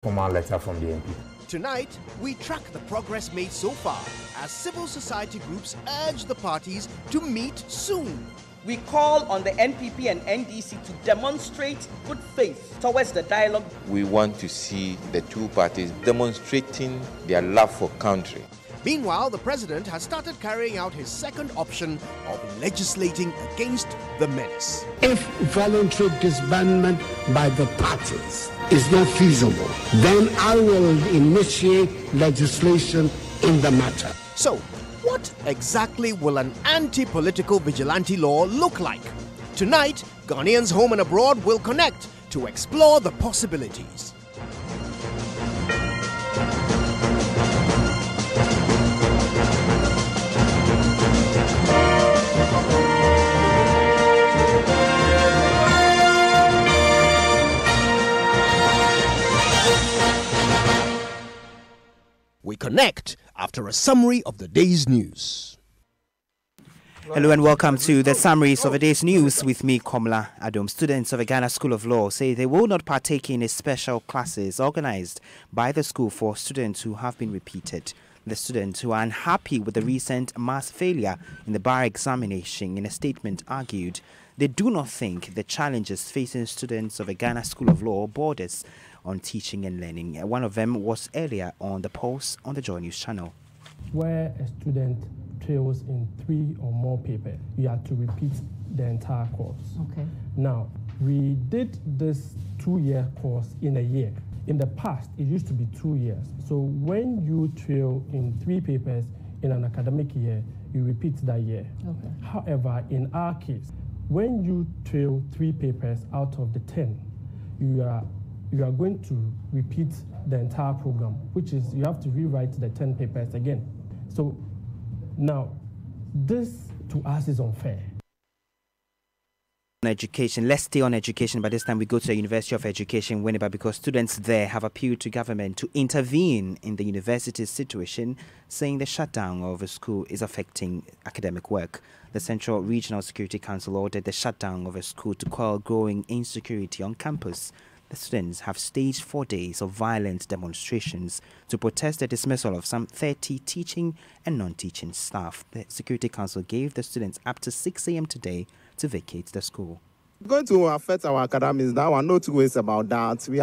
formal letter from the MP. Tonight, we track the progress made so far as civil society groups urge the parties to meet soon. We call on the NPP and NDC to demonstrate good faith towards the dialogue. We want to see the two parties demonstrating their love for country. Meanwhile, the president has started carrying out his second option of legislating against the menace. If voluntary disbandment by the parties is not feasible, then I will initiate legislation in the matter. So, what exactly will an anti-political vigilante law look like? Tonight, Ghanaians home and abroad will connect to explore the possibilities. We connect after a summary of the day's news. Hello and welcome to the summaries of the day's news with me, Komla Adom. Students of the Ghana School of Law say they will not partake in special classes organized by the school for students who have been repeated. The students who are unhappy with the recent mass failure in the bar examination in a statement argued they do not think the challenges facing students of the Ghana School of Law borders on teaching and learning. One of them was earlier on the post on the Joy News channel. Where a student fails in 3 or more papers, you have to repeat the entire course. Okay. Now, we did this 2-year course in a year. In the past, it used to be 2 years. So when you fail in 3 papers in an academic year, you repeat that year. Okay. However, in our case, when you fail 3 papers out of the 10, you are going to repeat the entire program, which is you have to rewrite the 10 papers again. So now, this to us is unfair. Education. Let's stay on education. By this time, we go to the University of Education, Winneba, because students there have appealed to government to intervene in the university's situation, saying the shutdown of a school is affecting academic work. The Central Regional Security Council ordered the shutdown of a school to quell growing insecurity on campus. The students have staged 4 days of violent demonstrations to protest the dismissal of some 30 teaching and non-teaching staff. The Security Council gave the students up to 6 a.m. today to vacate the school. It's going to affect our academics. There are no two ways about that. We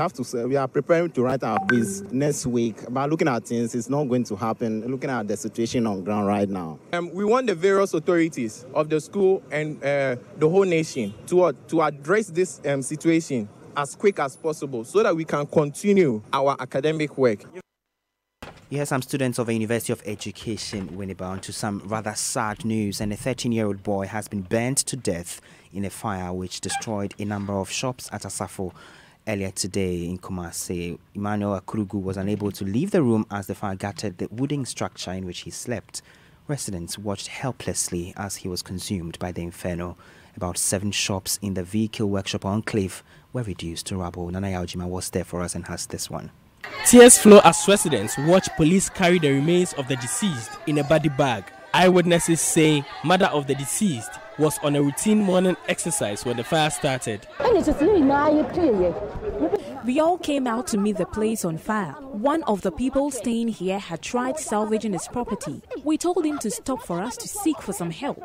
are preparing to write our quiz next week. But looking at things, it's not going to happen. Looking at the situation on ground right now. We want the various authorities of the school and the whole nation to address this situation as quick as possible so that we can continue our academic work. You hear some students of the University of Education, Winneba, to some rather sad news. And a 13-year-old boy has been burnt to death in a fire which destroyed a number of shops at Asafo earlier today in Kumasi. Emmanuel Akurugu was unable to leave the room as the fire gutted the wooden structure in which he slept. Residents watched helplessly as he was consumed by the inferno. About 7 shops in the vehicle workshop enclave were reduced to rubble. Nana Yaojima was there for us and has this one. Tears flow as residents watch police carry the remains of the deceased in a body bag. Eyewitnesses say mother of the deceased was on a routine morning exercise when the fire started. We all came out to meet the place on fire. One of the people staying here had tried salvaging his property. We told him to stop for us to seek for some help.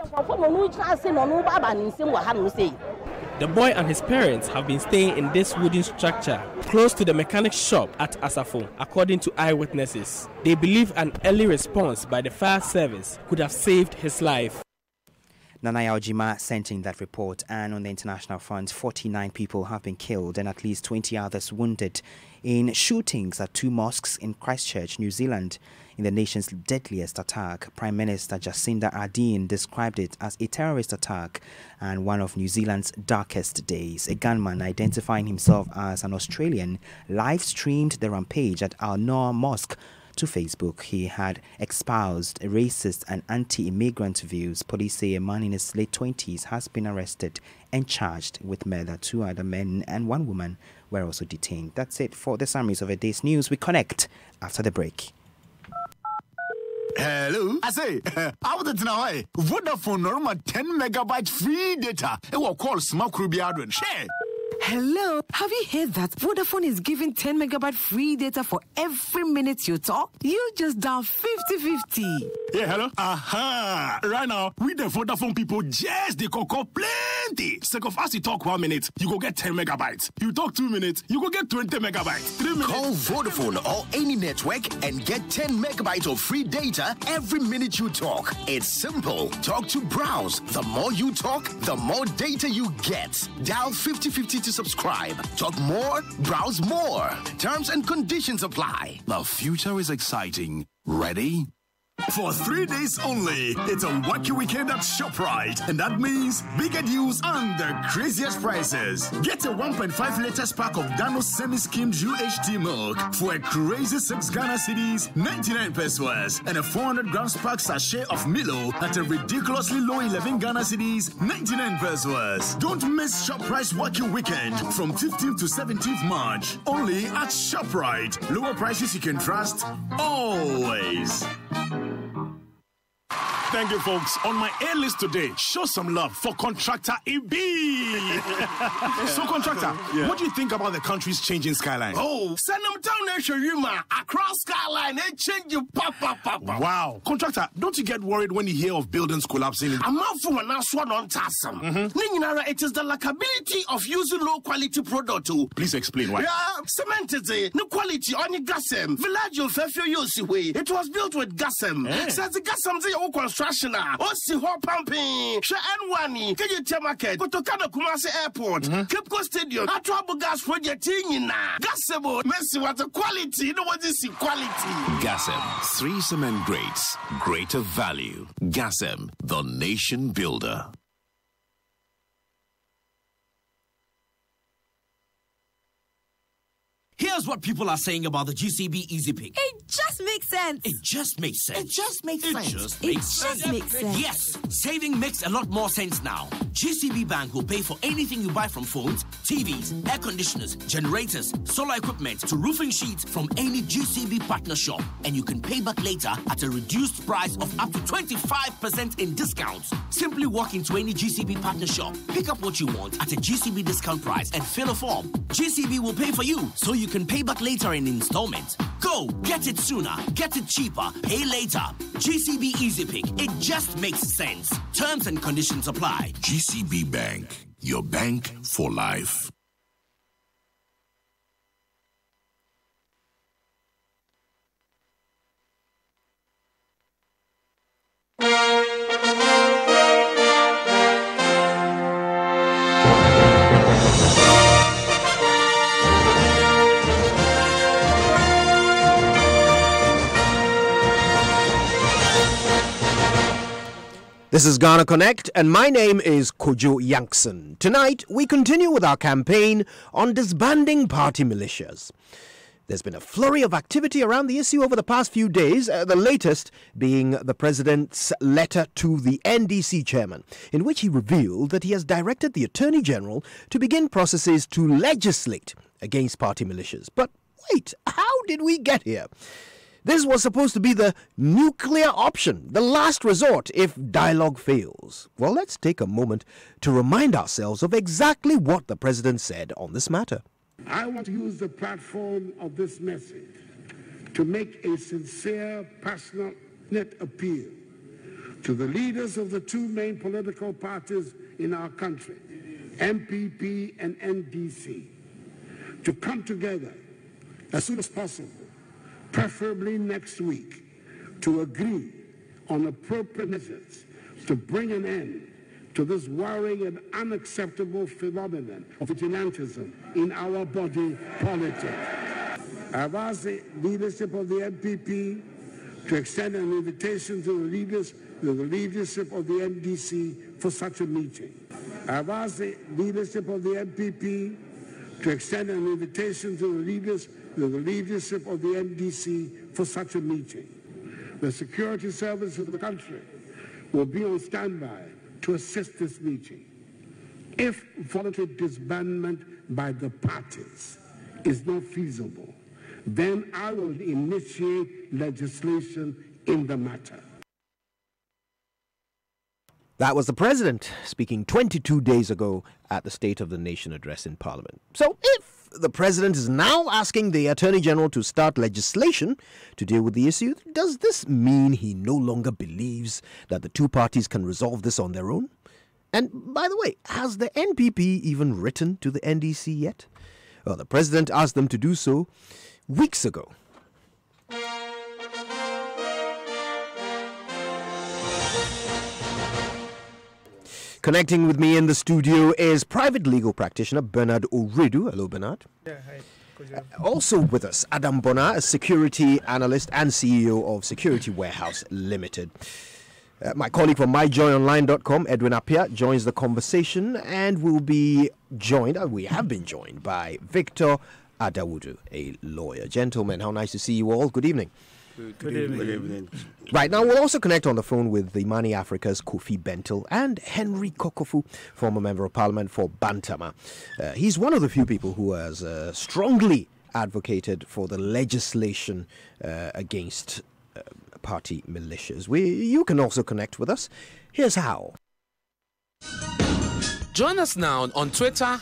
The boy and his parents have been staying in this wooden structure close to the mechanic shop at Asafo, according to eyewitnesses. They believe an early response by the fire service could have saved his life. Nana Yaojima sent in that report. And on the international front, 49 people have been killed and at least 20 others wounded in shootings at 2 mosques in Christchurch, New Zealand. In the nation's deadliest attack, Prime Minister Jacinda Ardern described it as a terrorist attack and one of New Zealand's darkest days. A gunman identifying himself as an Australian live-streamed the rampage at Al Noor Mosque to Facebook. He had espoused racist and anti-immigrant views. Police say a man in his late 20s has been arrested and charged with murder. 2 other men and 1 woman were also detained. That's it for the summaries of the day's news. We connect after the break. Hello, I say, how did now? Vodafone normal 10 megabyte free data. It will call Smart Ruby Adrian. Share. Hello, have you heard that Vodafone is giving 10 megabyte free data for every minute you talk? You just dial 50-50. Yeah, hello? Aha! Right now, we the Vodafone people just they call plenty. Sake of us, you talk 1 minute, you go get 10 megabytes. You talk 2 minutes, you go get 20 megabytes. 3 minutes. Call Vodafone or any network and get 10 megabytes of free data every minute you talk. It's simple. Talk to browse. The more you talk, the more data you get. Dial 50-50 to subscribe. Talk more, browse more. Terms and conditions apply. The future is exciting. Ready? For 3 days only, it's a wacky weekend at ShopRite, and that means bigger deals and the craziest prices. Get a 1.5 liters pack of Dano semi-skimmed UHT milk for a crazy 6 Ghana cedis, 99 pesos, and a 400 grams pack sachet of Milo at a ridiculously low 11 Ghana cedis, 99 pesos. Don't miss ShopRite's wacky weekend from 15th to 17th March, only at ShopRite. Lower prices you can trust always. Thank you, folks. On my A list today, show some love for contractor EB. So, contractor, what do you think about the country's changing skyline? Oh, send them down there, Shayuma. Across skyline, they change you, papa. Wow. Contractor, don't you get worried when you hear of buildings collapsing? I'm not for an aswan on Tassam. It is the likability of using low quality product. Please explain why. Yeah, cement is no quality on the gasem. Village of Fefu. It was built with gasem. Says the gasem, they all construction. Osi ho pumping. She N1, Kejete Market, Kotokana Kumasi Airport, Cape Coast Stadium, Atwabu Gas Project in Gasebo, Messi, what the quality, you know what is quality. Gasem, 3 cement grades, greater value. Gasem, the nation builder. Here's what people are saying about the GCB Easy Pick. It just makes sense. It just makes sense. It just makes It sense. just It makes just sense. makes sense. Yes, saving makes a lot more sense now. GCB Bank will pay for anything you buy from phones, TVs, air conditioners, generators, solar equipment to roofing sheets from any GCB partner shop. And you can pay back later at a reduced price of up to 25% in discounts. Simply walk into any GCB partner shop, pick up what you want at a GCB discount price and fill a form. GCB will pay for you so you can pay back later in installments. Go, get it sooner, get it cheaper, pay later. GCB Easy Pick, it just makes sense. Terms and conditions apply. GCB Bank, your bank for life. This is Ghana Connect, and my name is Kojo Yankson. Tonight, we continue with our campaign on disbanding party militias. There's been a flurry of activity around the issue over the past few days, the latest being the president's letter to the NDC chairman, in which he revealed that he has directed the Attorney General to begin processes to legislate against party militias. But wait, how did we get here? This was supposed to be the nuclear option, the last resort if dialogue fails. Well, let's take a moment to remind ourselves of exactly what the president said on this matter. I want to use the platform of this message to make a sincere, passionate appeal to the leaders of the 2 main political parties in our country, MPP and NDC, to come together as soon as possible, preferably next week, to agree on appropriate measures to bring an end to this worrying and unacceptable phenomenon of vigilantism in our body politic. I've asked the leadership of the MPP to extend an invitation to the leadership of the NDC for such a meeting. I've asked the leadership of the MPP to extend an invitation to the leadership of the NDC for such a meeting. The security services of the country will be on standby to assist this meeting. If voluntary disbandment by the parties is not feasible, then I will initiate legislation in the matter. That was the president speaking 22 days ago at the State of the Nation address in Parliament. So if the president is now asking the Attorney General to start legislation to deal with the issue, does this mean he no longer believes that the two parties can resolve this on their own? And by the way, has the NPP even written to the NDC yet? Well, the president asked them to do so weeks ago. Connecting with me in the studio is private legal practitioner Bernard Oredu. Hello, Bernard. Yeah, hi. Also with us, Adam Bona, a security analyst and CEO of Security Warehouse Limited. My colleague from myjoyonline.com, Edwin Appiah, joins the conversation, and we have been joined by Victor Adawudu, a lawyer. Gentlemen, how nice to see you all. Good evening. Good evening. Right, now we'll also connect on the phone with the Mani Africa's Kofi Bentil and Henry Kokofu, former Member of Parliament for Bantama. He's one of the few people who has strongly advocated for the legislation against party militias. You can also connect with us. Here's how. Join us now on Twitter,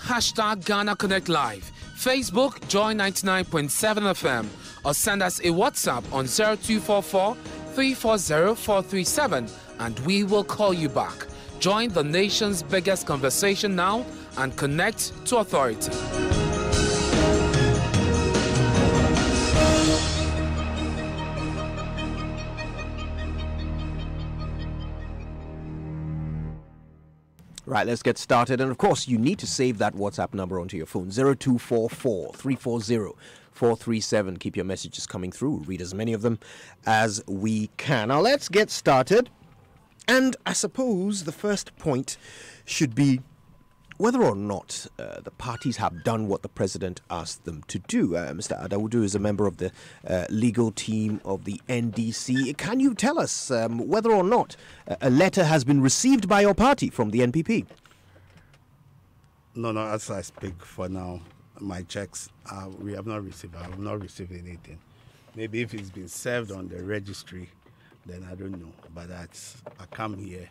#Ghana Connect Live, Facebook, Joy 99.7 FM, or send us a WhatsApp on 0244 340 437, and we will call you back. Join the nation's biggest conversation now and connect to authority. Right, let's get started. And of course, you need to save that WhatsApp number onto your phone, 0244 340 437. Keep your messages coming through. We'll read as many of them as we can. Now, let's get started. And I suppose the first point should be whether or not the parties have done what the president asked them to do. Mr. Adawudu is a member of the legal team of the NDC. Can you tell us whether or not a letter has been received by your party from the NPP? No, as I speak for now, my checks, we have not received. I have not received anything. Maybe if it's been served on the registry, then I don't know. But I come here.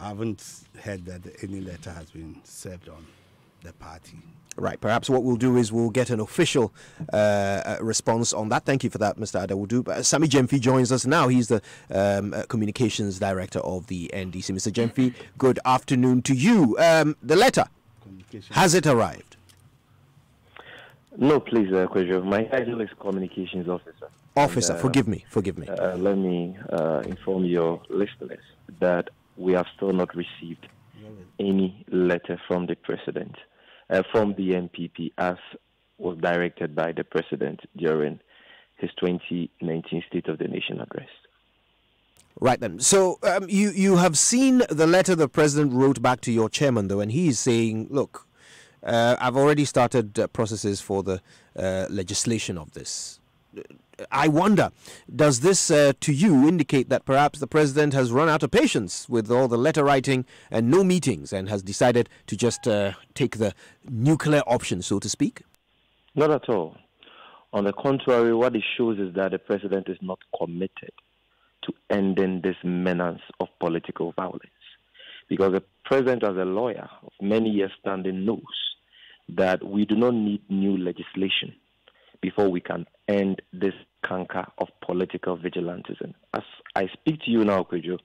I haven't heard that any letter has been served on the party. Right. Perhaps what we'll do is we'll get an official response on that. Thank you for that, Mr. Adawudu. Sami Jemfi joins us now. He's the communications director of the NDC. Mr. Jemfi, good afternoon to you. The letter, has it arrived? No, please, Kwejo. My title is communications officer. Officer, And, forgive me. Let me inform your listeners that we have still not received any letter from the president, from the NPP, as was directed by the president during his 2019 State of the Nation address. Right then. So you have seen the letter the president wrote back to your chairman, though, and he is saying, look, I've already started processes for the legislation of this. I wonder, does this to you indicate that perhaps the president has run out of patience with all the letter writing and no meetings and has decided to just take the nuclear option, so to speak? Not at all. On the contrary, what it shows is that the president is not committed to ending this menace of political violence. Because the president, as a lawyer of many years standing, knows that we do not need new legislation before we can end this canker of political vigilantism. As I speak to you now, Kwejo,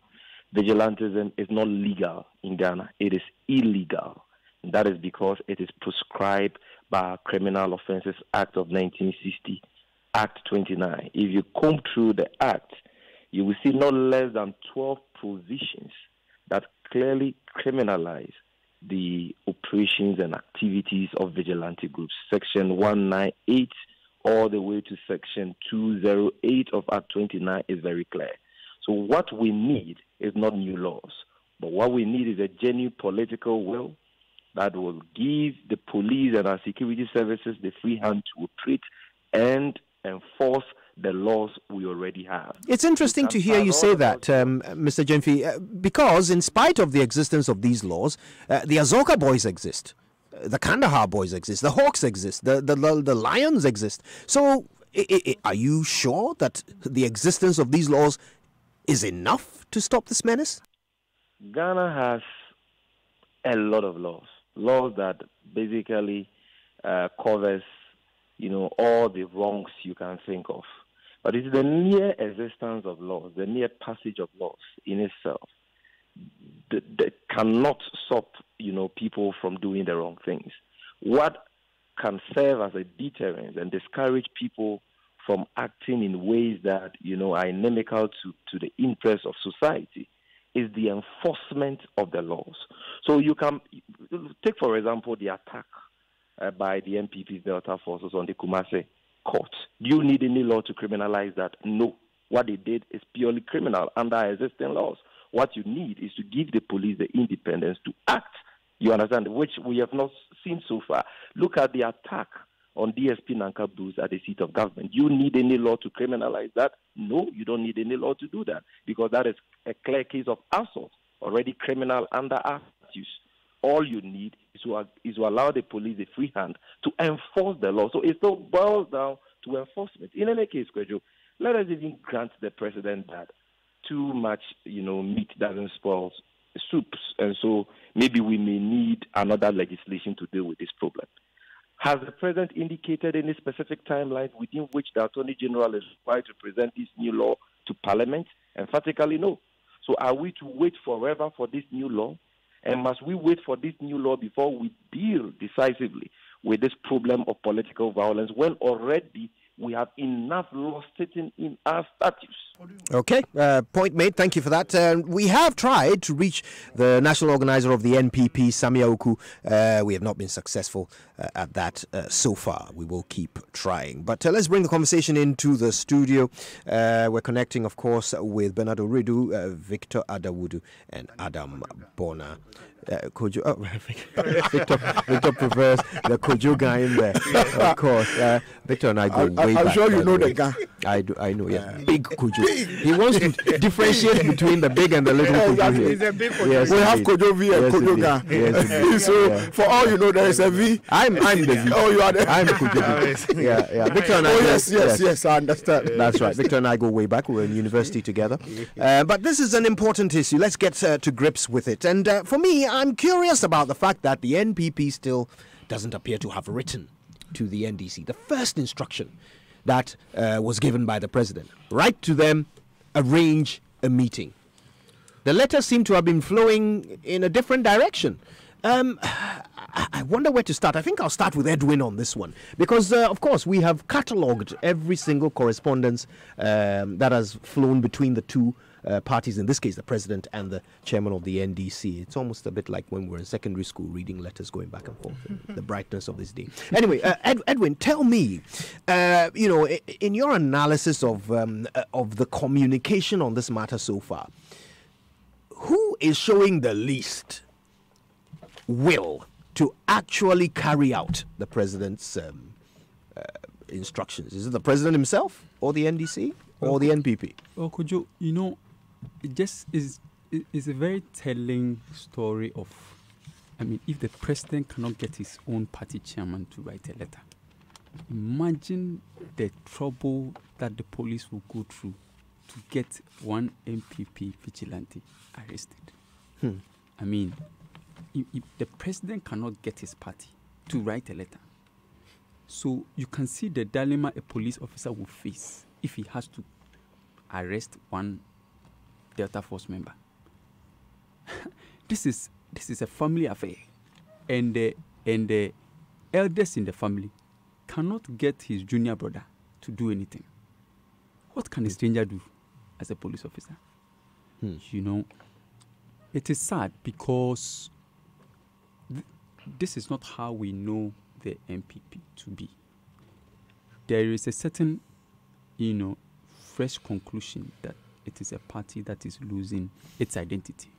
vigilantism is not legal in Ghana. It is illegal. And that is because it is prescribed by our Criminal Offences Act of 1960, Act 29. If you comb through the Act, you will see not less than 12 provisions that clearly criminalize the operations and activities of vigilante groups. Section 198 all the way to Section 208 of Act 29 is very clear. So what we need is not new laws, but what we need is a genuine political will that will give the police and our security services the free hand to operate and enforce the laws we already have. It's interesting to hear you say that, Mr. Jemfi, because in spite of the existence of these laws, the Azoka boys exist. The Kandahar boys exist, the Hawks exist, the Lions exist. So are you sure that the existence of these laws is enough to stop this menace? Ghana has a lot of laws that basically covers, all the wrongs you can think of. But it's the mere existence of laws, the mere passage of laws in itself that cannot stop, people from doing the wrong things. What can serve as a deterrent and discourage people from acting in ways that, are inimical to the interests of society is the enforcement of the laws. So you can take, for example, the attack by the NPP's Delta forces on the Kumasi court. Do you need any law to criminalize that? No. What they did is purely criminal under existing laws. What you need is to give the police the independence to act, you understand, which we have not seen so far. Look at the attack on DSP Nanka Bruce at the seat of government. You need any law to criminalize that? No, you don't need any law to do that, because that is a clear case of assault, already criminal under our statutes. All you need is to allow the police a free hand to enforce the law. So it still boils down to enforcement. In any case, Kwejo, let us even grant the president that too much, meat doesn't spoil soups, and so maybe we may need another legislation to deal with this problem. Has the president indicated any specific timeline within which the Attorney General is required to present this new law to Parliament? Emphatically, no. So are we to wait forever for this new law? And must we wait for this new law before we deal decisively with this problem of political violence when already we have enough laws sitting in our statutes? Okay, point made. Thank you for that. We have tried to reach the national organizer of the NPP, Samia Oku. We have not been successful at that so far. We will keep trying. But let's bring the conversation into the studio. We're connecting, of course, with Bernard Ridu, Victor Adawudu, and Adam Bona. Victor prefers the Kojo guy in there, of course. Victor and I go way back. I'm sure you know the guy. I know, yeah. Big Kojo. He wants to differentiate between the big and the little Kojo. He's a big Kojo. Yes, we have Kojo V and Kojo guy. Yes, so, for all you know, there is a V. I'm the V. Oh, you are the I'm Kojo V. Yeah. Victor and I. Yes, I understand. That's right. Victor and I go way back. We were in university together. But this is an important issue. Let's get to grips with it. And for me, I'm curious about the fact that the NPP still doesn't appear to have written to the NDC the first instruction that was given by the president. Write to them, arrange a meeting. The letters seem to have been flowing in a different direction. I wonder where to start. I think I'll start with Edwin on this one because, of course, we have catalogued every single correspondence that has flown between the two parties, in this case, the president and the chairman of the NDC. It's almost a bit like when we were in secondary school reading letters going back and forth, the brightness of this day. Anyway, Edwin, tell me, in your analysis of the communication on this matter so far, who is showing the least will to actually carry out the president's instructions? Is it the president himself or the NDC or the NPP? Well, Kojo, it just is a very telling story of, if the president cannot get his own party chairman to write a letter, imagine the trouble that the police will go through to get one MPP vigilante arrested. If the president cannot get his party to write a letter, so you can see the dilemma a police officer will face if he has to arrest one Delta Force member. This is a family affair, and the eldest in the family cannot get his junior brother to do anything. What can a stranger do as a police officer? It is sad because this is not how we know the MPP to be. There is a certain, fresh conclusion that it is a party that is losing its identity.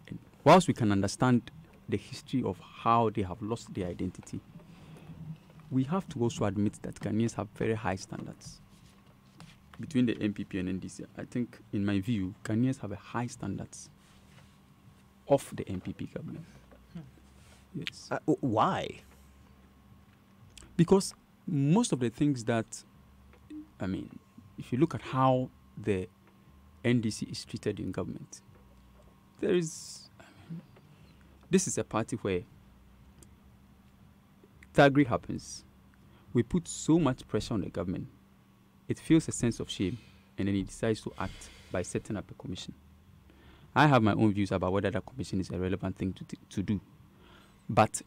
And whilst we can understand the history of how they have lost their identity, we have to also admit that Ghanaians have very high standards. Between the MPP and NDC, I think, in my view, Ghanaians have a high standards of the MPP government. Yes. Why? Because most of the things that, if you look at how the NDC is treated in government, this is a party where thuggery happens. We put so much pressure on the government, it feels a sense of shame, and then it decides to act by setting up a commission. I have my own views about whether that commission is a relevant thing to do. But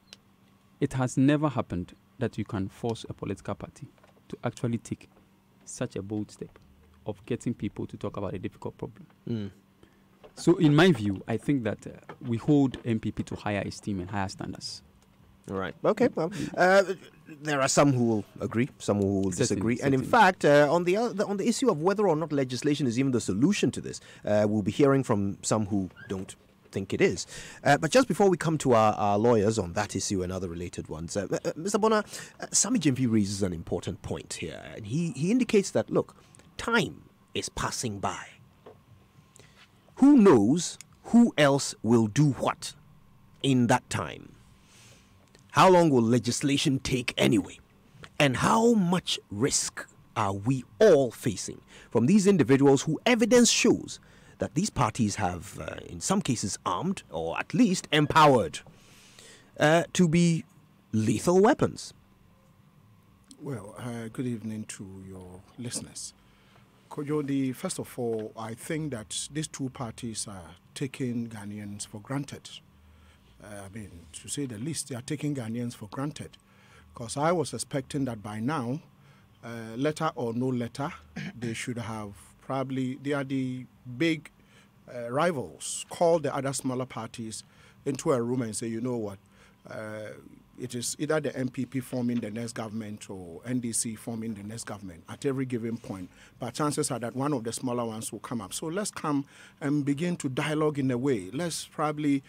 it has never happened that you can force a political party to actually take such a bold step of getting people to talk about a difficult problem. So in my view, I think that we hold MPP to higher esteem and higher standards. All right. Okay. Well, there are some who will agree, some who will disagree, Certainly. and in fact, on the issue of whether or not legislation is even the solution to this, we'll be hearing from some who don't think it is. But just before we come to our lawyers on that issue and other related ones, Mr. Bonner, Sami Gyamfi raises an important point here, and he indicates that look, time is passing by. Who knows who else will do what in that time? How long will legislation take anyway? And how much risk are we all facing from these individuals who evidence shows that these parties have, in some cases, armed or at least empowered to be lethal weapons? Well, good evening to your listeners. Kojodi, first of all, I think that these two parties are taking Ghanaians for granted. To say the least, they are taking Ghanaians for granted. Because I was expecting that by now, letter or no letter, they should have they are the big rivals, call the other smaller parties into a room and say, you know what, it is either the MPP forming the next government or NDC forming the next government at every given point. But chances are that one of the smaller ones will come up. So let's come and begin to dialogue in a way. Let's probably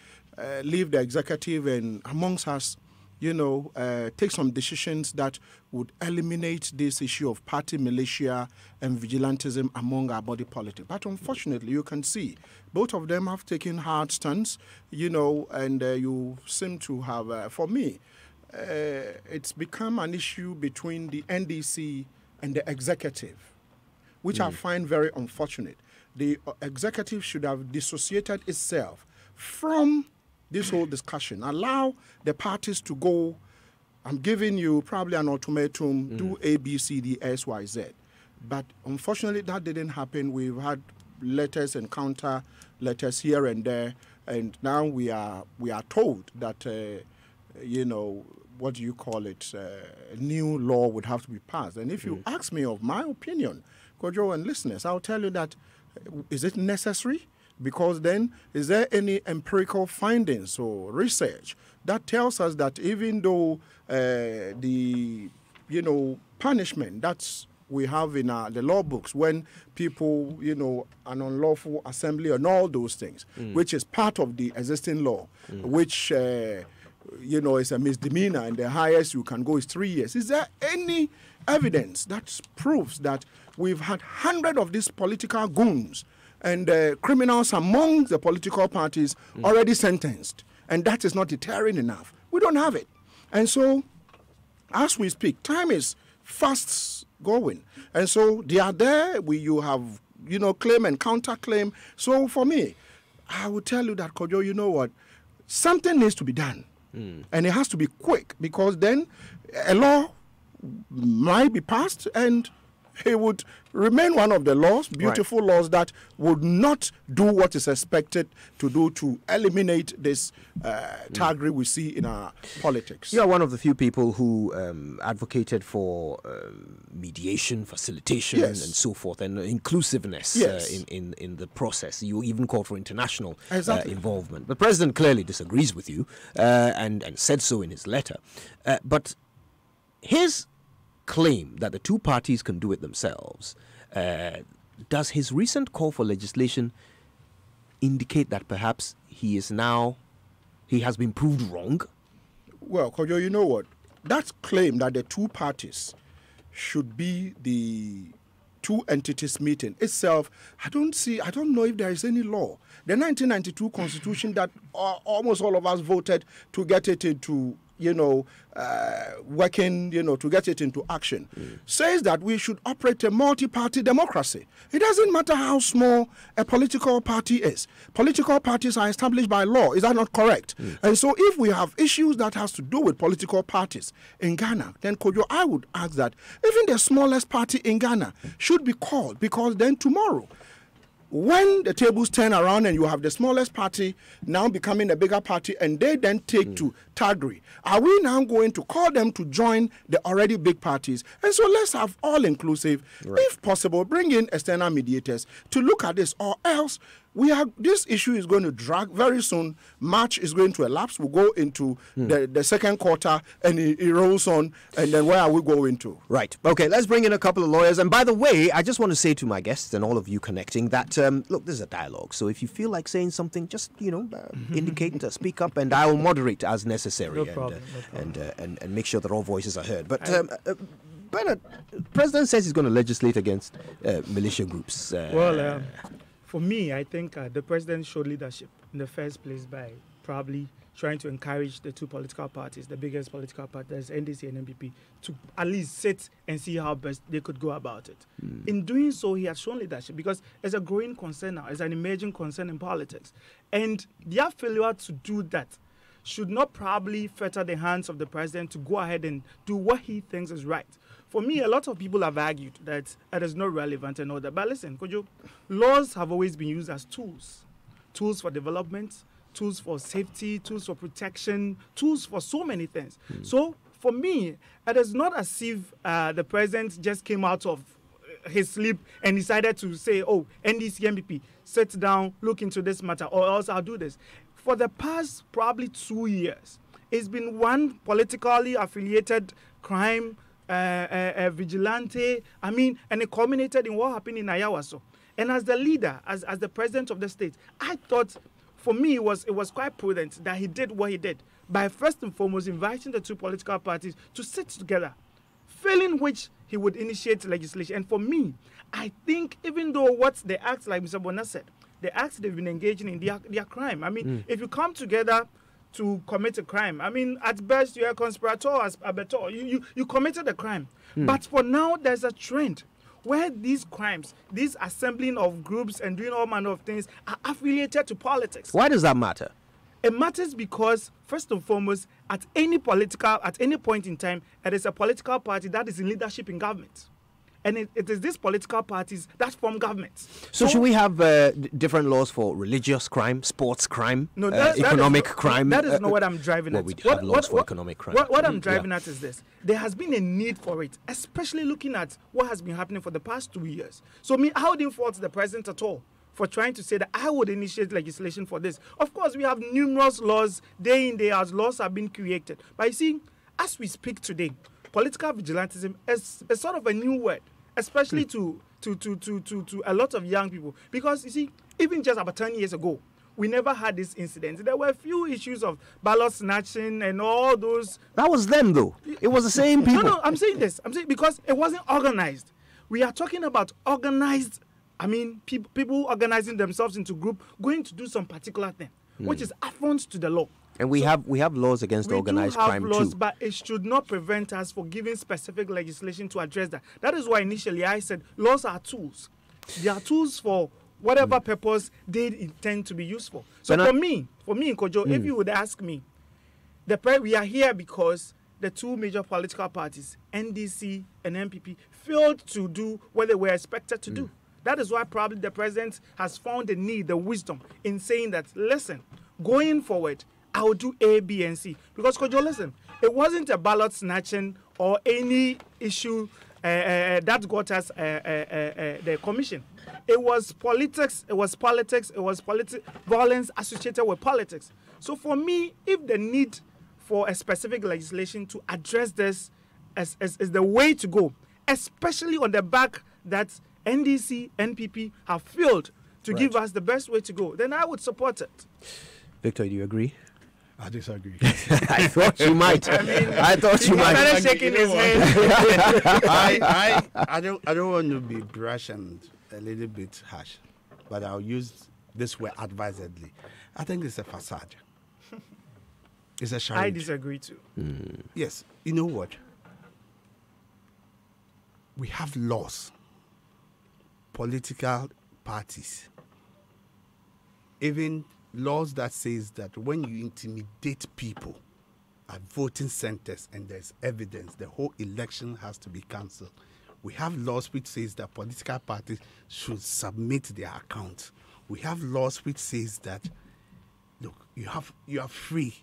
leave the executive and amongst us, take some decisions that would eliminate this issue of party militia and vigilantism among our body politic. But unfortunately, you can see both of them have taken hard stands, and you seem to have, for me, it's become an issue between the NDC and the executive, which I find very unfortunate. The executive should have dissociated itself from this whole discussion. Allow the parties to go, I'm giving you probably an ultimatum, do A, B, C, D, S, Y, Z. But unfortunately, that didn't happen. We've had letters and counter letters here and there, and now we are told that, what do you call it, a new law would have to be passed. And if you ask me of my opinion, Kojo and listeners, I'll tell you that, is it necessary? Because then, is there any empirical findings or research that tells us that even though the punishment that's we have in the law books when people, an unlawful assembly and all those things, which is part of the existing law, which, is a misdemeanor and the highest you can go is 3 years. Is there any evidence that proves that we've had hundreds of these political goons and criminals among the political parties already sentenced, and that is not deterring enough? We don't have it. And so, as we speak, time is fast going. And so, they are there. You have, claim and counterclaim. So, for me, I will tell you that, Kojo, you know what? Something needs to be done. And it has to be quick, because then a law might be passed and it would remain one of the laws, beautiful laws that would not do what is expected to do to eliminate this thuggery we see in our politics. You are one of the few people who advocated for mediation, facilitation, and so forth, and inclusiveness in the process. You even called for international involvement. The president clearly disagrees with you and said so in his letter. But his claim that the two parties can do it themselves, does his recent call for legislation indicate that perhaps he has been proved wrong? Well, Kojo, you know what? That claim that the two parties should be the two entities meeting itself, I don't know if there is any law. The 1992 Constitution that almost all of us voted to get it into working, to get it into action, says that we should operate a multi-party democracy. It doesn't matter how small a political party is. Political parties are established by law. Is that not correct? And so if we have issues that has to do with political parties in Ghana, then Kojo, I would ask that even the smallest party in Ghana should be called, because then tomorrow, when the tables turn around and you have the smallest party now becoming a bigger party and they then take to Tagri, are we now going to call them to join the already big parties? And so let's have all-inclusive, if possible, bring in external mediators to look at this, or else this issue is going to drag very soon. March is going to elapse. We'll go into the second quarter and it rolls on. And then where are we going to? Right. Okay, let's bring in a couple of lawyers. And by the way, I just want to say to my guests and all of you connecting that, look, this is a dialogue. So if you feel like saying something, just, indicate, speak up, and I will moderate as necessary. No problem. And make sure that all voices are heard. But Bernard, the president says he's going to legislate against militia groups. For me, I think the president showed leadership in the first place by probably trying to encourage the two political parties, the biggest political parties, NDC and MPP, to at least sit and see how best they could go about it. In doing so, he has shown leadership because it's a growing concern now, it's an emerging concern in politics. And their failure to do that should not probably fetter the hands of the president to go ahead and do what he thinks is right. For me, a lot of people have argued that it is not relevant and all that. But listen, Kojo, laws have always been used as tools. Tools for development, tools for safety, tools for protection, tools for so many things. So for me, it is not as if the president just came out of his sleep and decided to say, oh, NDC, MPP, sit down, look into this matter, or else I'll do this. For the past probably 2 years, it's been one politically affiliated crime, vigilante, and it culminated in what happened in Ayawaso. And as the leader, as the president of the state, I thought, for me, it was quite prudent that he did what he did by first and foremost inviting the two political parties to sit together, failing which he would initiate legislation. And for me, I think even though what the acts, like Mr. Bona said, the acts they've been engaging in, their crime. If you come together to commit a crime, at best you're a conspirator, abetor. You committed a crime. But for now, there's a trend where these crimes, this assembling of groups and doing all manner of things are affiliated to politics. Why does that matter? It matters because, first and foremost, at any point in time, it is a political party that is in leadership in government. And it is these political parties that form governments. So should we have different laws for religious crime, sports crime, economic crime? That is not what I'm driving at. We have laws for economic crime. What I'm driving at is this. There has been a need for it, especially looking at what has been happening for the past 2 years. So I wouldn't fault the president at all for trying to say that I would initiate legislation for this. Of course, we have numerous laws, day in, day out, laws have been created. But you see, as we speak today, political vigilantism is sort of a new word, especially to a lot of young people. Because, you see, even just about 10 years ago, we never had this incident. There were a few issues of ballot snatching and all those. That was them, though. It was the same people. No, I'm saying this. I'm saying because it wasn't organized. We are talking about organized, people organizing themselves into group, going to do some particular thing, which is affront to the law. And we have laws against organized crime too. We do have laws, but it should not prevent us from giving specific legislation to address that. That is why initially I said laws are tools. They are tools for whatever purpose they intend to be used for. So for me, Kojo, if you would ask me, we are here because the two major political parties, NDC and MPP, failed to do what they were expected to do. That is why probably the president has found the need, the wisdom in saying that, listen, going forward, I will do A, B, and C. Because, Kojo, listen, it wasn't a ballot snatching or any issue that got us the commission. It was politics, violence associated with politics. So for me, if the need for a specific legislation to address this is the way to go, especially on the back that NDC, NPP have failed to give us the best way to go, then I would support it. Victor, do you agree? I disagree. I thought you might. I thought you might. Shaking his head. I don't want to be brash and a little bit harsh, but I'll use this word advisedly. I think it's a facade. It's a charade. I disagree too. Yes. You know what? We have laws, political parties, even laws that says that when you intimidate people at voting centers and there's evidence, the whole election has to be cancelled. We have laws which says that political parties should submit their accounts. We have laws which says that, look, you are free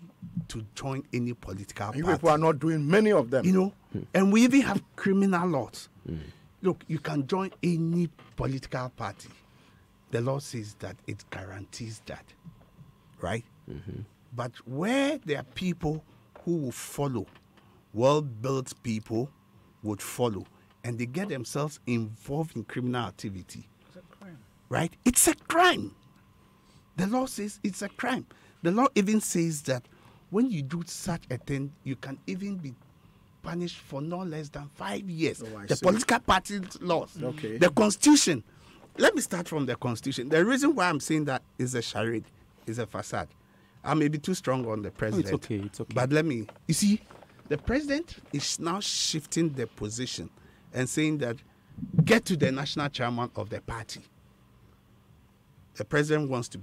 to join any political party. People are not doing many of them. You know, and we even have criminal laws. Look, you can join any political party. The law says that it guarantees that, right? But where there are people who will follow, well-built people would follow, and they get themselves involved in criminal activity, It's a crime. right? It's a crime. The law says it's a crime. The law even says that when you do such a thing, you can even be punished for no less than 5 years. The political party laws, the Constitution. Let me start from the Constitution. The reason why I'm saying that is a charade, is a facade. I may be too strong on the president. It's okay. It's okay. But let me, you see, the president is now shifting the position and saying that get to the national chairman of the party. The president wants to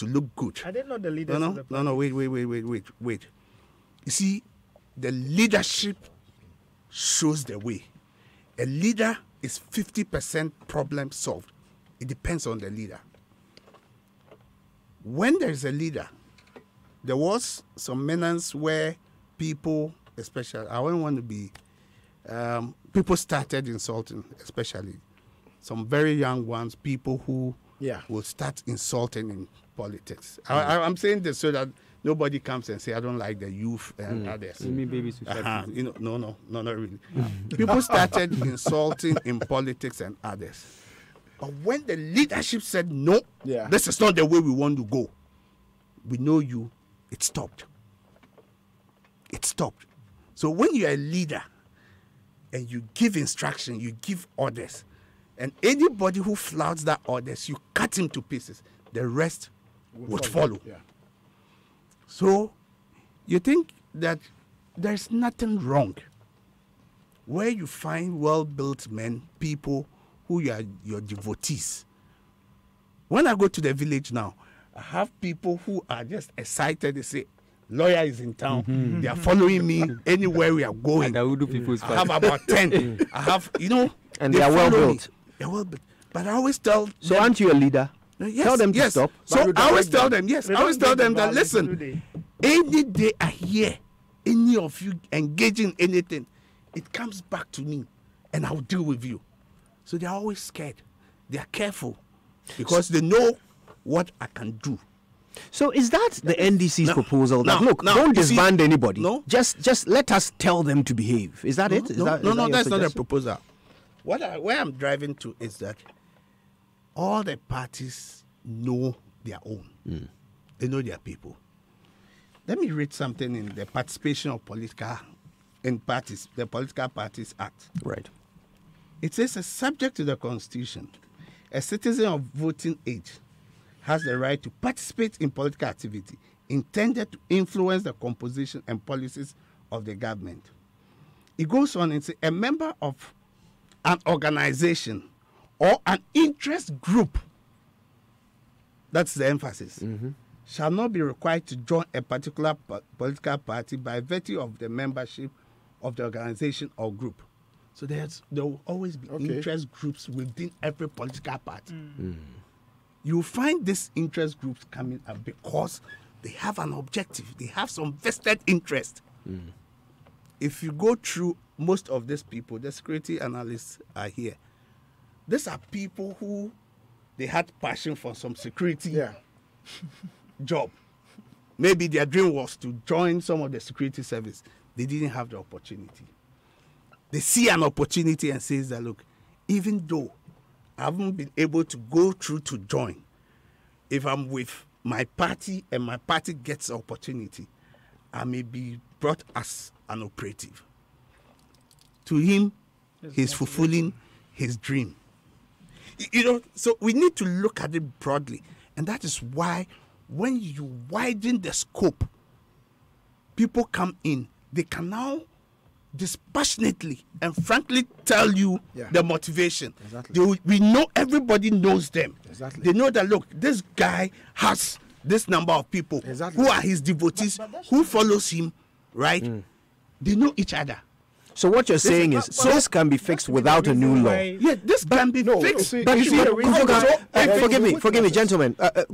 look good. I didn't know the leaders of the party. No, wait. You see, the leadership shows the way. A leader is 50% problem solved. It depends on the leader. When there is a leader, there was some menace where people, especially, I don't want to be, people started insulting, especially some very young ones, people who will start insulting in politics. I'm saying this so that nobody comes and say, I don't like the youth and others. You mean babies who start no, not really. People started insulting in politics and others. But when the leadership said, no, this is not the way we want to go, we know you, it stopped. It stopped. So when you're a leader and you give instruction, you give orders, and anybody who flouts that orders, you cut him to pieces, the rest would follow. So you think that there's nothing wrong where you find well-built men, people who are your devotees. When I go to the village now, I have people who are just excited. They say, lawyer is in town. They are following me anywhere we are going. I have about 10. I have, and they are well-built. They're well-built. But I always tell them. So aren't you a leader? Yes, tell them to stop. So I always tell them, I always tell them that, listen, any day I hear any of you engaging in anything, it comes back to me and I'll deal with you. So they're always scared. They are careful because they know what I can do. So is that the NDC's proposal? That look, don't disband anybody. No, just let us tell them to behave. Is that it? Is that that's not a proposal. Where I'm driving to is that all the parties know their own. They know their people. Let me read something in the participation of parties, the Political Parties Act. Right. It says, subject to the Constitution, a citizen of voting age has the right to participate in political activity intended to influence the composition and policies of the government. It goes on and says, a member of an organization or an interest group, that's the emphasis, shall not be required to join a particular political party by virtue of the membership of the organization or group. So there will always be interest groups within every political party. You find these interest groups coming up because they have an objective. They have some vested interest. If you go through most of these people, the security analysts are here. These are people who they had passion for some security job. Maybe their dream was to join some of the security service. They didn't have the opportunity. They see an opportunity and says that, look, even though I haven't been able to go through to join, if I'm with my party and my party gets the opportunity, I may be brought as an operative. To him, he's fulfilling his dream. So we need to look at it broadly. And that is why when you widen the scope people come in, they can now dispassionately and frankly tell you the motivation. Exactly. We know, everybody knows them. Exactly. They know that, look, this guy has this number of people who are his devotees, who follows him, right? They know each other. So what you're saying is this can be fixed without a new law. Yeah, this can be fixed. But you see, forgive me, gentlemen. I'm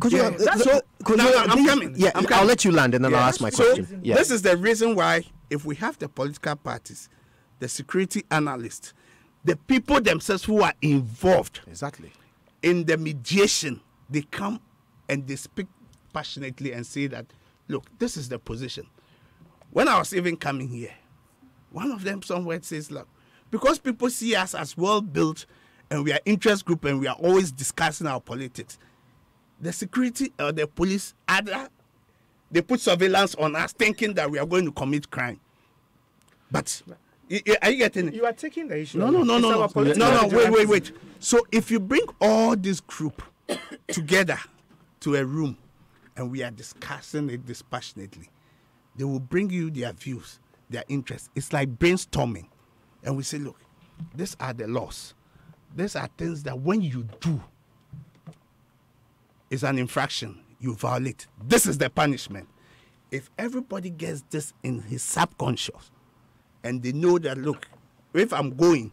coming. Yeah, I'll let you land and then I'll ask my question. Yeah. This is the reason why, if we have the political parties, the security analysts, the people themselves who are involved in the mediation, they come and they speak passionately and say that, look, this is the position. When I was even coming here, one of them somewhere says, look, because people see us as well-built and we are interest group and we are always discussing our politics, the security or the police, either they put surveillance on us thinking that we are going to commit crime. But are you getting it? You are taking the issue. No, wait. So if you bring all this group together to a room and we are discussing it dispassionately, they will bring you their views, their interests. It's like brainstorming. And we say, look, these are the laws. These are things that when you do, it's an infraction. You violate. This is the punishment. If everybody gets this in his subconscious, and they know that, look, if I'm going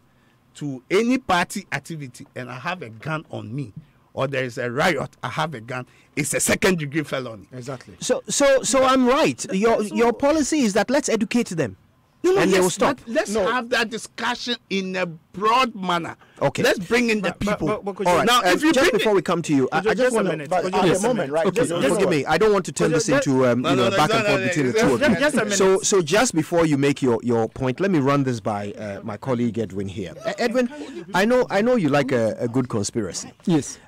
to any party activity and I have a gun on me, or there is a riot, I have a gun, it's a second-degree felony. Exactly. So I'm right. Your policy is that let's educate them. And they will stop. Let's have that discussion in a broad manner. Okay. Let's bring in the people. All right. Now, if you just before we come to you, I just want to. At the moment, right? Okay. Forgive me. I don't want to turn this into back and forth between the two of you. So just before you make your point, let me run this by my colleague Edwin here. Edwin, I know you like a good conspiracy. Yes.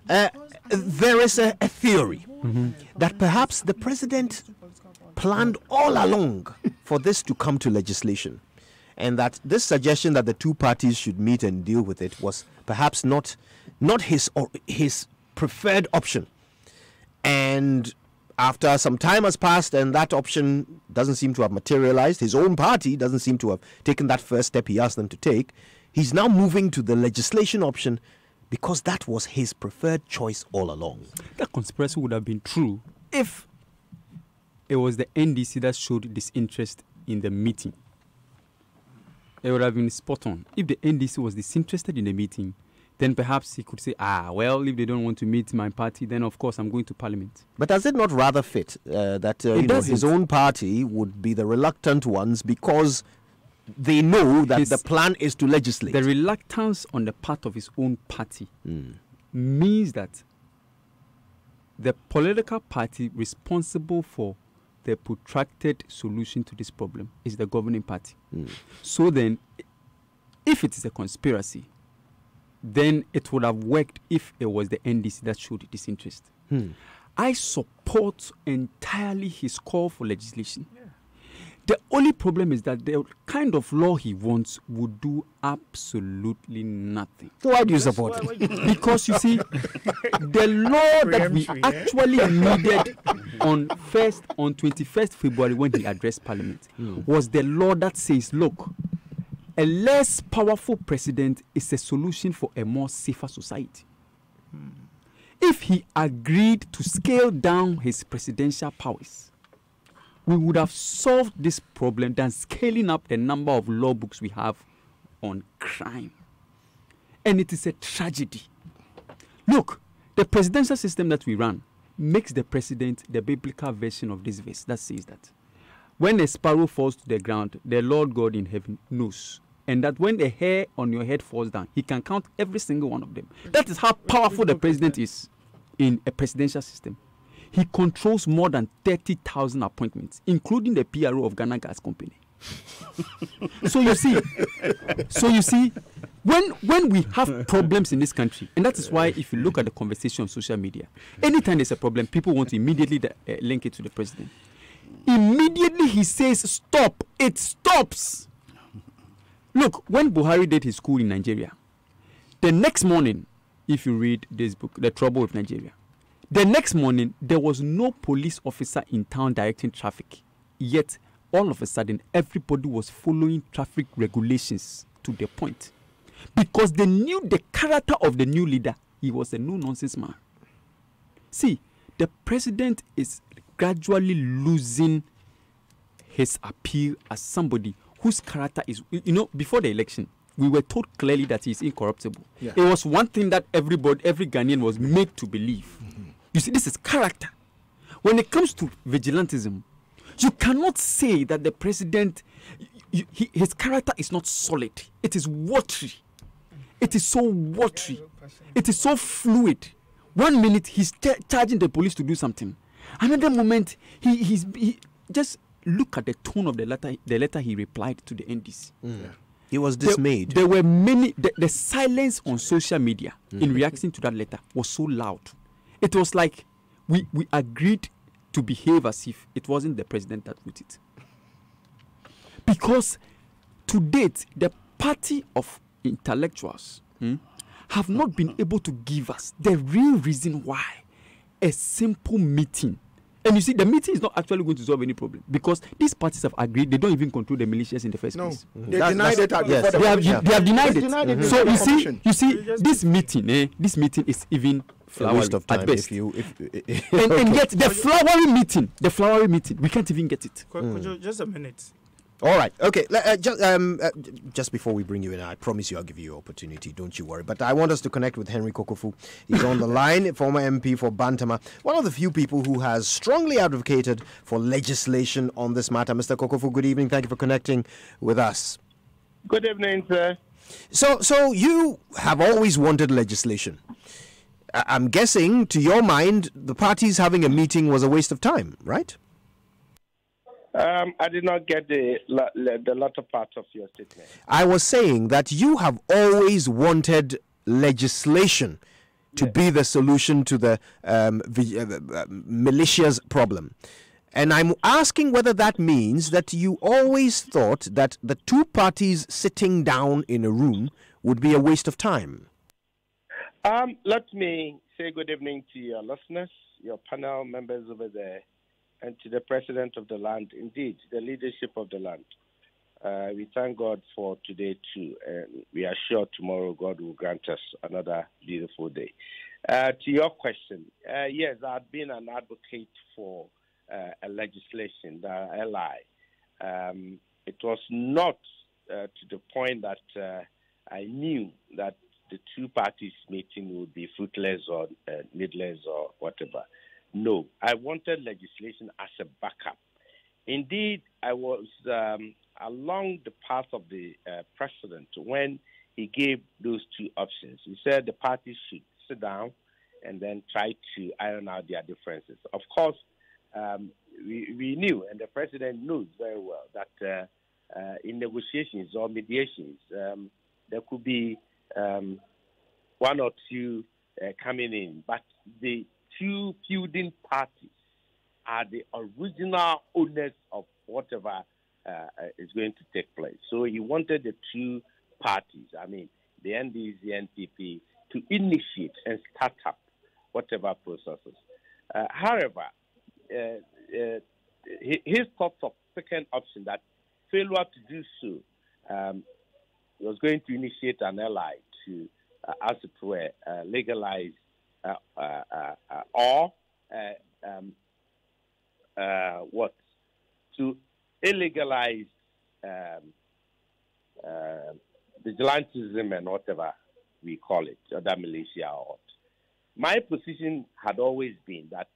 There is a theory that perhaps the president planned all along for this to come to legislation, and that this suggestion that the two parties should meet and deal with it was perhaps not his preferred option. And after some time has passed and that option doesn't seem to have materialized, his own party doesn't seem to have taken that first step he asked them to take, he's now moving to the legislation option because that was his preferred choice all along. That conspiracy would have been true if it was the NDC that showed disinterest in the meeting. It would have been spot on. If the NDC was disinterested in the meeting, then perhaps he could say, well, if they don't want to meet my party, then of course I'm going to parliament. But does it not rather fit that his own party would be the reluctant ones because they know that the plan is to legislate? The reluctance on the part of his own party means that the political party responsible for the protracted solution to this problem is the governing party. So then, if it is a conspiracy, then it would have worked if it was the NDC that showed disinterest. I support entirely his call for legislation. The only problem is that the kind of law he wants would do absolutely nothing. So why do you support it? Because you see, the law that we actually needed on 21st February when he addressed Parliament was the law that says, look, a less powerful president is a solution for a more safer society. If he agreed to scale down his presidential powers, we would have solved this problem than scaling up the number of law books we have on crime. And it is a tragedy. Look, the presidential system that we run makes the president the biblical version of this verse that says that when a sparrow falls to the ground, the Lord God in heaven knows. And that when the hair on your head falls down, he can count every single one of them. That is how powerful the president is in a presidential system. He controls more than 30,000 appointments, including the PRO of Ghana Gas Company. So you see, when we have problems in this country, and that is why if you look at the conversation on social media, anytime there's a problem, people want to immediately link it to the president. Immediately he says, stop, it stops. Look, when Buhari did his coup in Nigeria, the next morning, if you read this book, The Trouble with Nigeria, the next morning, there was no police officer in town directing traffic. Yet, all of a sudden, everybody was following traffic regulations to the point. Because they knew the character of the new leader. He was a no-nonsense man. See, the president is gradually losing his appeal as somebody whose character is, before the election, we were told clearly that he is incorruptible. Yeah. It was one thing that every Ghanaian was made to believe. Mm-hmm. You see, this is character. When it comes to vigilantism, you cannot say that the president, his character is not solid. It is watery. It is so watery. It is so fluid. 1 minute he's charging the police to do something. Another moment he just look at the tone of the letter he replied to the NDC. Mm. Yeah. He was dismayed. There were many. The silence on social media in reaction to that letter was so loud. It was like we agreed to behave as if it wasn't the president that wrote it. Because to date, the party of intellectuals have not been able to give us the real reason why a simple meeting. And you see, the meeting is not actually going to solve any problem because these parties have agreed they don't even control the militias in the first place. They denied it. Yes. They have denied it. Mm-hmm. So you see, this meeting is even flowery waste of time at best. And yet the flowery meeting, we can't even get it. Just a minute. All right. Okay. Just before we bring you in, I promise you I'll give you your opportunity. Don't you worry. But I want us to connect with Henry Kokofu. He's on the line, former MP for Bantama, one of the few people who has strongly advocated for legislation on this matter. Mr. Kokofu, good evening. Thank you for connecting with us. Good evening, sir. So you have always wanted legislation. I'm guessing, to your mind, the parties having a meeting was a waste of time, right? I did not get the latter part of your statement. I was saying that you have always wanted legislation to be the solution to the militias problem. And I'm asking whether that means that you always thought that the two parties sitting down in a room would be a waste of time. Let me say good evening to your listeners, your panel members over there, and to the president of the land, indeed, the leadership of the land. We thank God for today too, and we are sure tomorrow God will grant us another beautiful day. To your question, yes, I've been an advocate for a legislation, the LI. It was not to the point that I knew that the two parties meeting would be fruitless or needless or whatever. No, I wanted legislation as a backup. Indeed, I was along the path of the president when he gave those two options. He said the parties should sit down and then try to iron out their differences. Of course, we knew, and the president knows very well, that in negotiations or mediations, there could be one or two coming in, but the two feuding parties are the original owners of whatever is going to take place. So he wanted the two parties, I mean, the NDC, NPP, to initiate and start up whatever processes. However, his thought of second option, that failure to do so, was going to initiate an ally to, as it were, legalize or to illegalize vigilantism and whatever we call it, other militia or what. My position had always been that,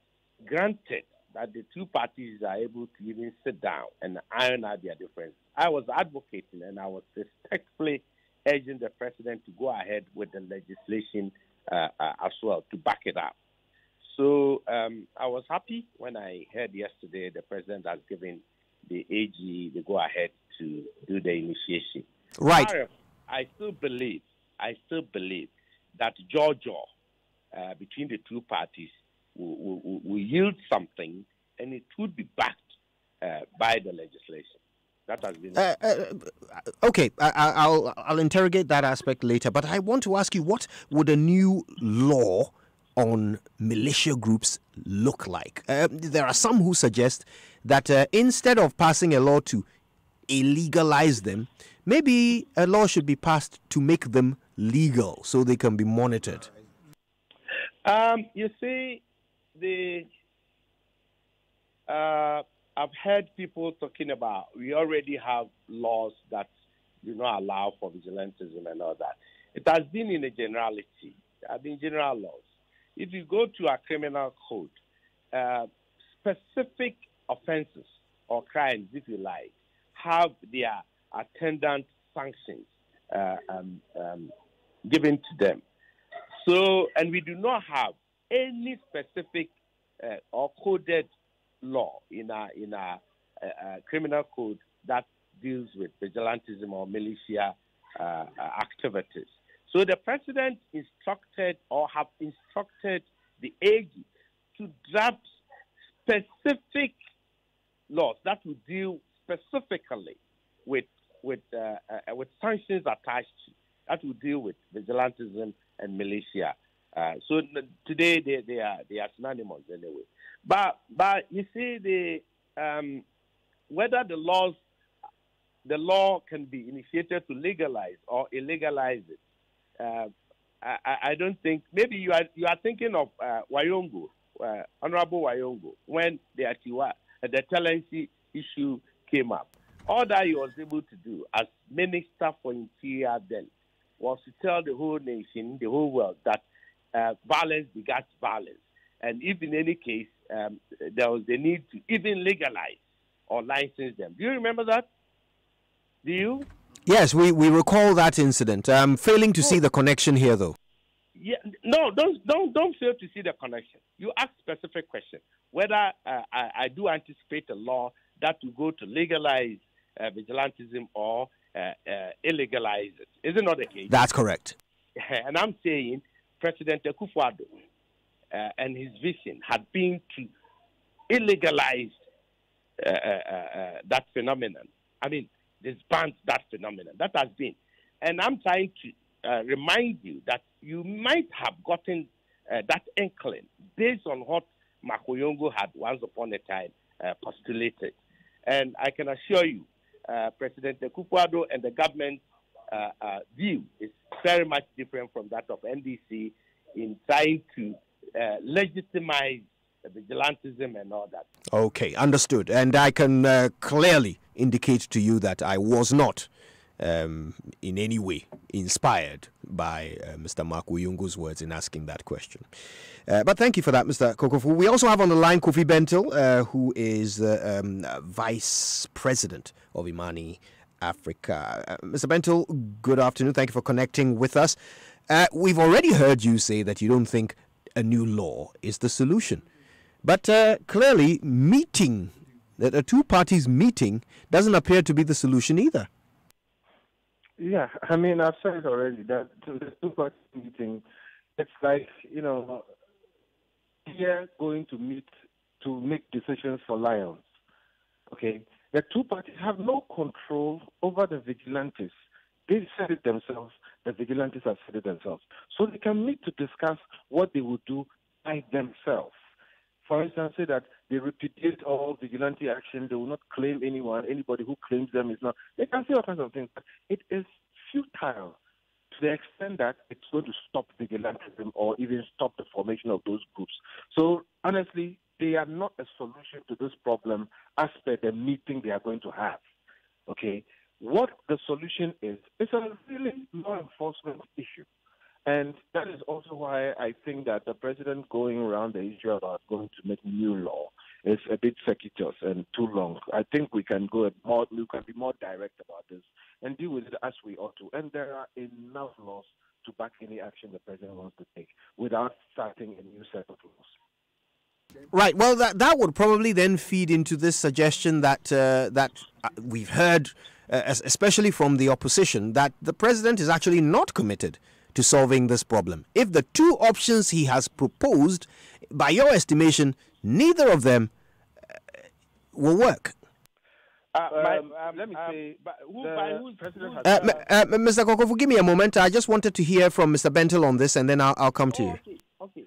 granted that the two parties are able to even sit down and iron out their differences, I was advocating and I was respectfully urging the president to go ahead with the legislation as well, to back it up. So I was happy when I heard yesterday the president has given the AG the go-ahead to do the initiation. Right. However, I still believe that Georgia, between the two parties, will yield something, and it would be backed by the legislation. That has been okay. I'll interrogate that aspect later, but I want to ask you, what would a new law on militia groups look like? There are some who suggest that instead of passing a law to illegalize them, maybe a law should be passed to make them legal so they can be monitored? You see, I've heard people talking about we already have laws that do not allow for vigilantism and all that. It has been in a generality. There have been general laws. If you go to our criminal code, specific offenses or crimes, if you like, have their attendant sanctions given to them. So, and we do not have any specific or coded law in our criminal code that deals with vigilantism or militia activities. So the president instructed or have instructed the AG to draft specific laws that will deal specifically with sanctions attached that will deal with vigilantism and militia. So today they are synonymous anyway. But you see whether the law can be initiated to legalize or illegalize it. I don't think. Maybe you are thinking of Wayongo, Honorable Wayongo, when the tenancy issue came up. All that he was able to do as Minister for Interior then was to tell the whole nation, the whole world, that violence begets violence. And if in any case there was the need to even legalize or license them. Do you remember that? Do you? Yes, we recall that incident. I'm failing to see the connection here, though. Yeah, no, don't fail to see the connection. You ask specific question whether I do anticipate a law that will go to legalize vigilantism or illegalize it. Is it not the case? That's correct. And I'm saying President Akufo-Addo and his vision had been to illegalize that phenomenon. I mean, disband that phenomenon. That has been. And I'm trying to remind you that you might have gotten that inkling based on what Makoyongo had once upon a time postulated. And I can assure you, President Akufo-Addo and the government view is very much different from that of NDC in trying to legitimize vigilantism and all that. Okay, understood. And I can clearly indicate to you that I was not in any way inspired by Mr. Makoyongo's words in asking that question. But thank you for that, Mr. Kokofu. We also have on the line Kofi Bentil, who is the Vice President of Imani Africa. Mr. Bentil, good afternoon. Thank you for connecting with us. We've already heard you say that you don't think a new law is the solution. But clearly, the two parties meeting doesn't appear to be the solution either. Yeah, I mean, I've said it already, that the two parties meeting, it's like, here going to meet to make decisions for lions. Okay? The two parties have no control over the vigilantes. They said it themselves. The vigilantes have said it themselves. So they can meet to discuss what they would do by themselves. For instance, say that they repudiate all vigilante action. They will not claim anyone. Anybody who claims them is not. They can say all kinds of things. But it is futile to the extent that it's going to stop vigilantism or even stop the formation of those groups. So honestly, they are not a solution to this problem as per the meeting they are going to have. Okay? What the solution is, it's a really law enforcement issue. And that is also why I think that the president going around the issue about going to make new law is a bit circuitous and too long. I think we can be more direct about this and deal with it as we ought to. And there are enough laws to back any action the president wants to take without starting a new set of laws. Right. Well, that would probably then feed into this suggestion that we've heard, especially from the opposition, that the president is actually not committed to solving this problem. If the two options he has proposed, by your estimation, neither of them will work. Let me say, Mr. Kokofu, give me a moment. I just wanted to hear from Mr. Bentil on this, and then I'll come to you. Okay.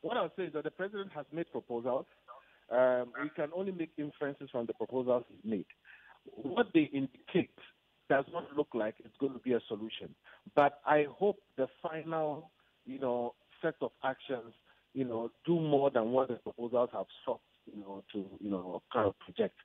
What I'll say is that the president has made proposals. we can only make inferences from the proposals he's made. What they indicate does not look like it's going to be a solution. But I hope the final, set of actions, do more than what the proposals have sought, to, kind of project.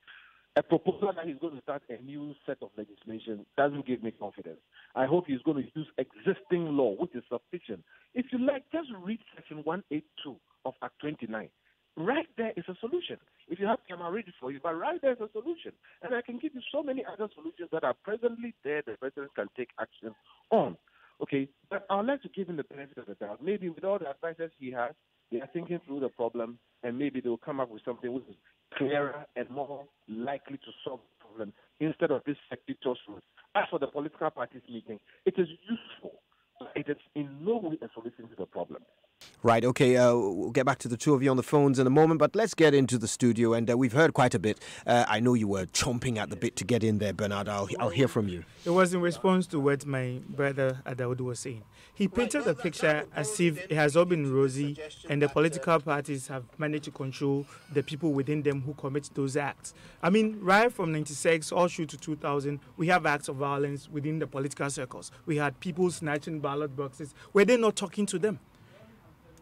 A proposal that he's going to start a new set of legislation doesn't give me confidence. I hope he's going to use existing law, which is sufficient. If you like, just read Section 182 of Act 29. Right there is a solution. If you have time, I'll read it for you, but right there is a solution. And I can give you so many other solutions that are presently there the president can take action on. Okay, but I would like to give him the benefit of the doubt. Maybe with all the advisors he has, they are thinking through the problem, and maybe they will come up with something which is clearer and more likely to solve the problem instead of this sectitious route. As for the political parties meeting, it is useful, but it is in no way a solution to the problem. Right, okay, we'll get back to the two of you on the phones in a moment, but let's get into the studio, and we've heard quite a bit. I know you were chomping at the bit to get in there, Bernard. I'll hear from you. It was in response to what my brother Adaudu was saying. He painted the picture as if it has all been rosy and the political parties have managed to control the people within them who commit those acts. I mean, right from 96 all through to 2000, we have acts of violence within the political circles. We had people snatching ballot boxes. Were they not talking to them?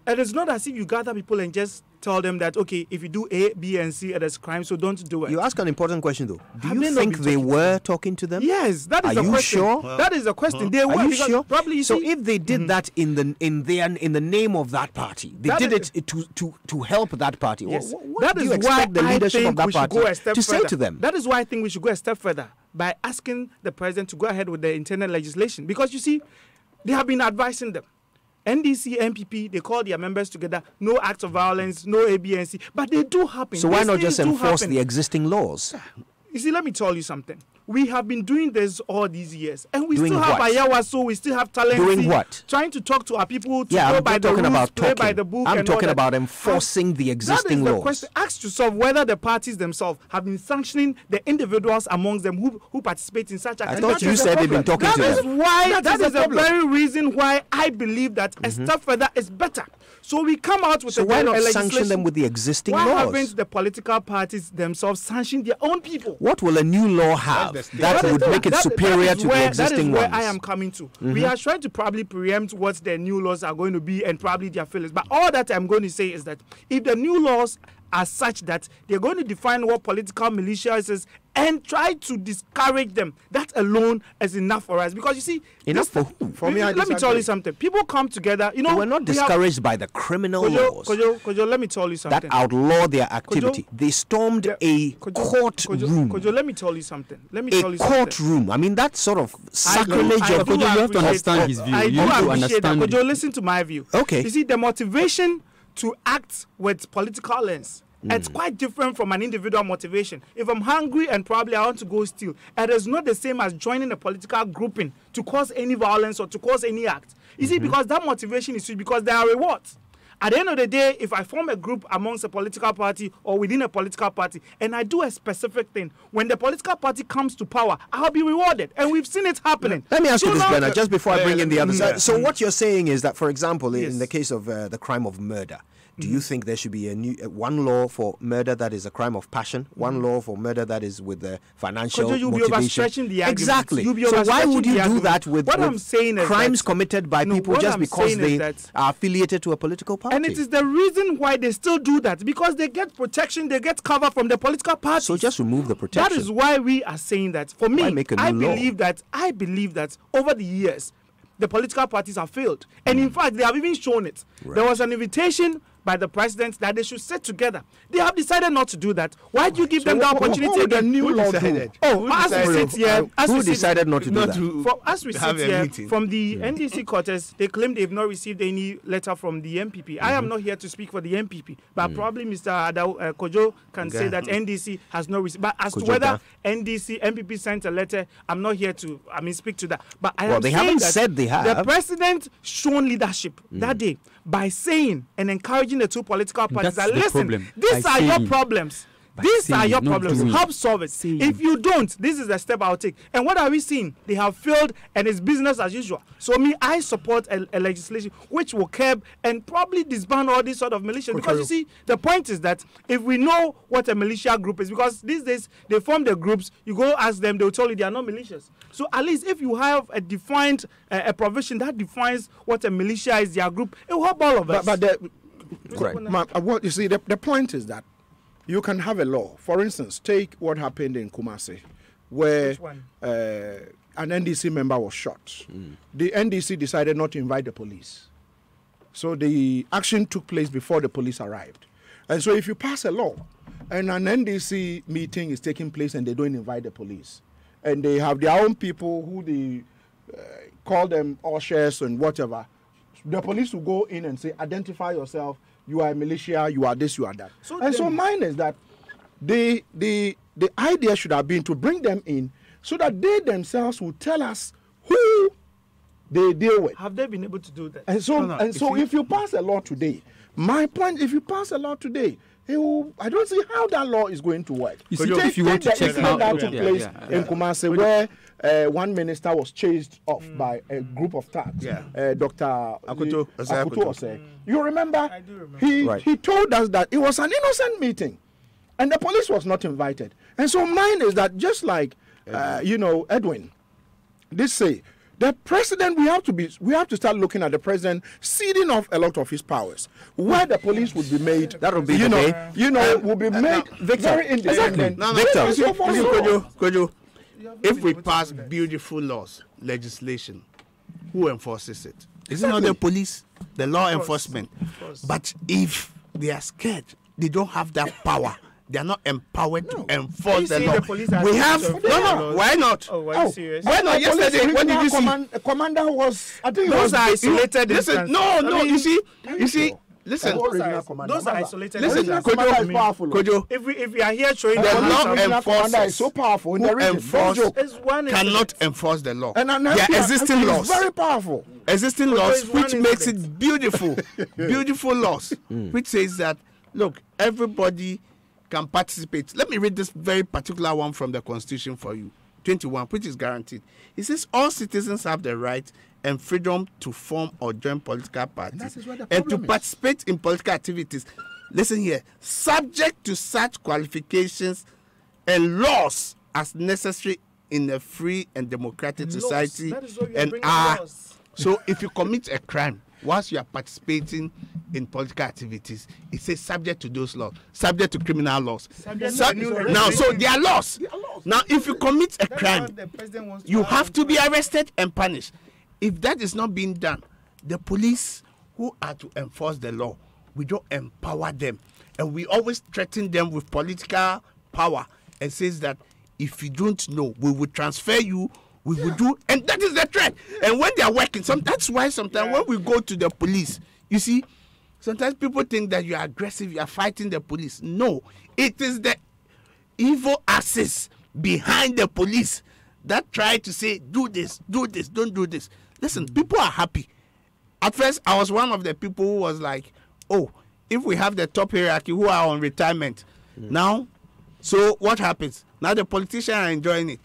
And it's not as if you gather people and just tell them that, okay, if you do A, B, and C, it is crime, so don't do it. You ask an important question, though. Do you think they were talking to them? Yes, that is the question. Are you sure? That is the question. They were. Are you sure? Probably, so if they did that in the name of that party, they did it to help that party. Yes. What do you expect the leadership of that party to say to them? That is why I think we should go a step further by asking the president to go ahead with the internal legislation. Because, you see, they have been advising them. NDC, MPP, they call their members together, no acts of violence, no ABNC, but they do happen. So why not just enforce the existing laws? You see, let me tell you something. We have been doing this all these years, and we doing still have Ayawa, so we still have talent. Doing what? Trying to talk to our people to go by the rules, play by the book. I'm talking about enforcing the existing laws. That is the question. Ask yourself whether the parties themselves have been sanctioning the individuals amongst them who participate in such actions. I thought you said they've been talking to them. That is the very reason why I believe that a step further is better. So we come out with why not sanction them with the existing laws? Why haven't the political parties themselves sanction their own people? What will a new law have that would make it superior to the existing ones? That is where I am coming to. We are trying to probably preempt what the new laws are going to be and probably their feelings. But all that I'm going to say is that if the new laws are such that they're going to define what political militia is and try to discourage them, that alone is enough for us. Because you see, enough for who? For me, let me tell you something. People come together. You know, they were not discouraged by the criminal laws. Kojo, let me tell you something. That outlaw their activity. They stormed a courtroom. Kojo, let me tell you something. A courtroom. I mean, that sort of sacrilege. Kojo, you have to understand his view. You have to understand. Kojo, listen to my view. Okay. You see, the motivation to act with political lens, it's quite different from an individual motivation. If I'm hungry and probably I want to go steal, it is not the same as joining a political grouping to cause any violence or to cause any act. You see, because that motivation is because there are rewards. At the end of the day, if I form a group amongst a political party or within a political party and I do a specific thing, when the political party comes to power, I'll be rewarded. And we've seen it happening. Let me ask you this, Bernard, just before I bring in the other side. So what you're saying is that, for example, in the case of the crime of murder, do you think there should be one law for murder that is a crime of passion, one law for murder that is with the financial motivation? You'll be overstretching the argument. Exactly. So why would you do that with crimes committed by people just because they are affiliated to a political party? And it is the reason why they still do that, because they get protection, they get cover from the political party. So just remove the protection. That is why we are saying that. For me, I believe that over the years, the political parties have failed. And in fact, they have even shown it. Right. There was an invitation by the president that they should sit together. They have decided not to do that. Why do you give them the opportunity again? The new law decided? Who decided not to do that? As we sit here, from the NDC quarters, they claim they've not received any letter from the MPP. I am not here to speak for the MPP, but probably Mr. Kojo can say that NDC has not received. But as to whether MPP sent a letter, I'm not here to speak to that. But I am they saying haven't that said they have. The president shown leadership that day by saying and encouraging the two political parties that listen, these are your problems. These are your not problems. doing. Help solve it. If you don't, this is the step I'll take. And what are we seeing? They have failed, and it's business as usual. So I support a legislation which will curb and probably disband all these sort of militia. Because you see, the point is that if we know what a militia group is, because these days they form the groups, you go ask them, they'll tell you they are not militias. So at least if you have a defined a provision that defines what a militia is, their group, it will help all of us. What you see, the point is that you can have a law. For instance, take what happened in Kumasi, where an NDC member was shot. The NDC decided not to invite the police. So the action took place before the police arrived. And so if you pass a law and an NDC meeting is taking place and they don't invite the police, and they have their own people who they call them ushers and whatever, the police will go in and say, identify yourself, you are a militia, you are this, you are that. So mine is that the idea should have been to bring them in so that they themselves will tell us who they deal with. Have they been able to do that? And so if you pass a law today, my point, if you pass a law today, I don't see how that law is going to work. If you want to check how that took place in Kumasi, where one minister was chased off by a group of thugs, Dr. Akuto Osei. You remember? I do remember. He told us that it was an innocent meeting, and the police was not invited. And so mine is that just like Edwin, they say, the president, we have to start looking at the president ceding off a lot of his powers. Where the police would be made, that would be will be made very independent. Kojo, if we pass beautiful laws, legislation, who enforces it? Is it not the police, the law enforcement? But if they are scared, they don't have that power. They are not empowered to enforce the law. We have why not? Oh, are you serious? Why not? Yesterday, when did you see? Commander was, I think, those are isolated. Listen, you see. Listen, those are isolated. Listen, Kojo, if we are here showing the law enforcers is so powerful in the region, cannot enforce the law. And there are existing laws, very powerful. Existing laws, which makes it beautiful, beautiful laws, which says that look, everybody can participate. Let me read this very particular one from the Constitution for you. 21, which is guaranteed. It says all citizens have the right and freedom to form or join political parties and to participate in political activities. Listen here, subject to such qualifications and laws as necessary in a free and democratic society. So if you commit a crime whilst you are participating in political activities, it says subject to those laws, subject to criminal laws. So there are laws. Now, if you commit a crime, you have to be arrested and punished. If that is not being done, the police who are to enforce the law, we don't empower them. And we always threaten them with political power and says that if you don't know, we will transfer you, we will do, and that is the threat. And when they are working, that's why sometimes when we go to the police, you see, sometimes people think that you are aggressive, you are fighting the police. No, it is the evil axis behind the police that try to say, do this, don't do this. Listen, people are happy. At first, I was one of the people who was like, oh, if we have the top hierarchy who are on retirement, now, so what happens? Now the politicians are enjoying it.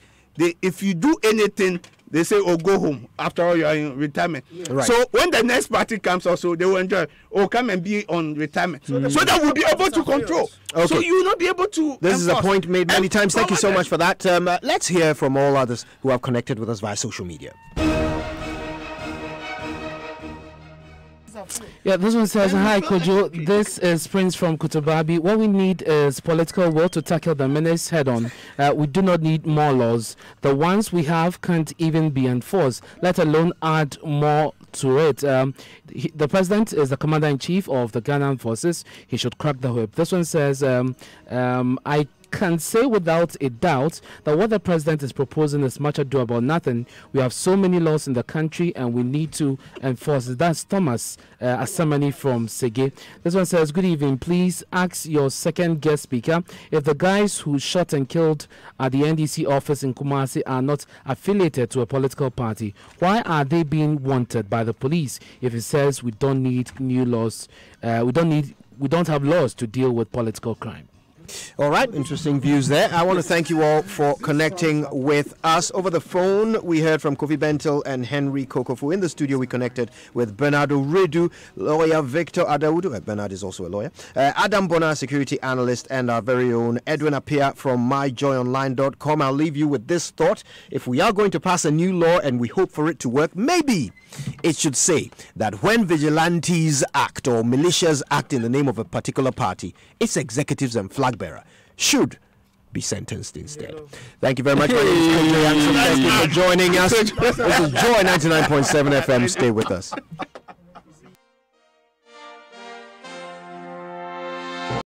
If you do anything, they say, oh, go home. After all, you are in retirement. Right. So when the next party comes also, they will enjoy, oh, come and be on retirement. So that we'll be able to control. Okay. So you will not be able to This is a point made many times. Thank you so much for that. Let's hear from all others who have connected with us via social media. Yeah, this one says, hi Kojo, this is Prince from Kutubabi. What we need is political will to tackle the menace head on. We do not need more laws. The ones we have can't even be enforced, let alone add more to it. The president is the commander-in-chief of the Ghanaian forces. He should crack the whip. This one says, I can say without a doubt that what the president is proposing is much ado about nothing. We have so many laws in the country and we need to enforce it. That's Thomas Asamani from Sege. This one says, good evening. Please ask your second guest speaker if the guys who shot and killed at the NDC office in Kumasi are not affiliated to a political party. Why are they being wanted by the police if it says we don't need new laws? We don't have laws to deal with political crime. All right, interesting views there. I want to thank you all for connecting with us. Over the phone, we heard from Kofi Bentil and Henry Kokofu. In the studio, we connected with Bernardo Redu, lawyer Victor Adaudu. Bernard is also a lawyer. Adam Bona, security analyst, and our very own Edwin Appiah from myjoyonline.com. I'll leave you with this thought. If we are going to pass a new law and we hope for it to work, maybe it should say that when vigilantes act or militias act in the name of a particular party, its executives and flag bearer should be sentenced instead. Thank you very much. My name is Kojo Yankson. Thank you for joining us. This is Joy 99.7 FM. Stay with us.